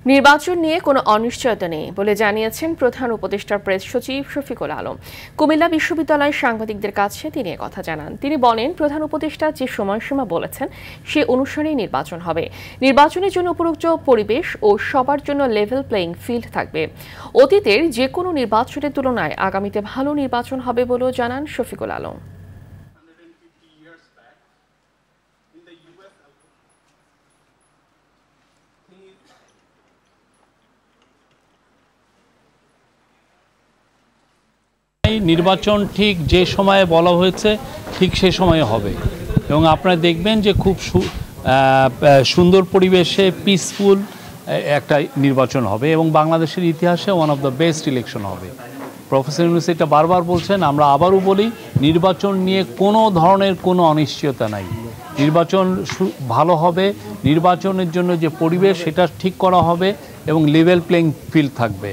নির্বাচন নিয়ে কোনো অনিশ্চয়তা নেই বলে জানিয়েছেন প্রধান উপদেষ্টার প্রেস সচিব শফিকুল আলম। কুমিল্লা বিশ্ববিদ্যালয়ের সাংবাদিকদের কাছে তিনি কথা জানান। তিনি বলেন, প্রধান উপদেষ্টা যে সময়সীমা বলেছেন সে অনুসারেই নির্বাচন হবে। নির্বাচনের জন্য উপযুক্ত পরিবেশ ও সবার জন্য লেভেল প্লেইং ফিল্ড থাকবে। অতীতের যে কোনো নির্বাচনের তুলনায় আগামীতে ভালো নির্বাচন হবে বলেও জানান শফিকুল আলম। নির্বাচন ঠিক যে সময়ে বলা হয়েছে ঠিক সে সময়ে হবে এবং আপনারা দেখবেন যে খুব সুন্দর পরিবেশে পিসফুল একটা নির্বাচন হবে এবং বাংলাদেশের ইতিহাসে one of the best election হবে। প্রফেসর ইউনূস এটা বারবার বলছেন, আমরা আবারও বলি নির্বাচন নিয়ে কোনো ধরনের কোনো অনিশ্চয়তা নাই। নির্বাচন ভালো হবে, নির্বাচনের জন্য যে পরিবেশ সেটা ঠিক করা হবে এবং লেভেল প্লেইং ফিল্ড থাকবে।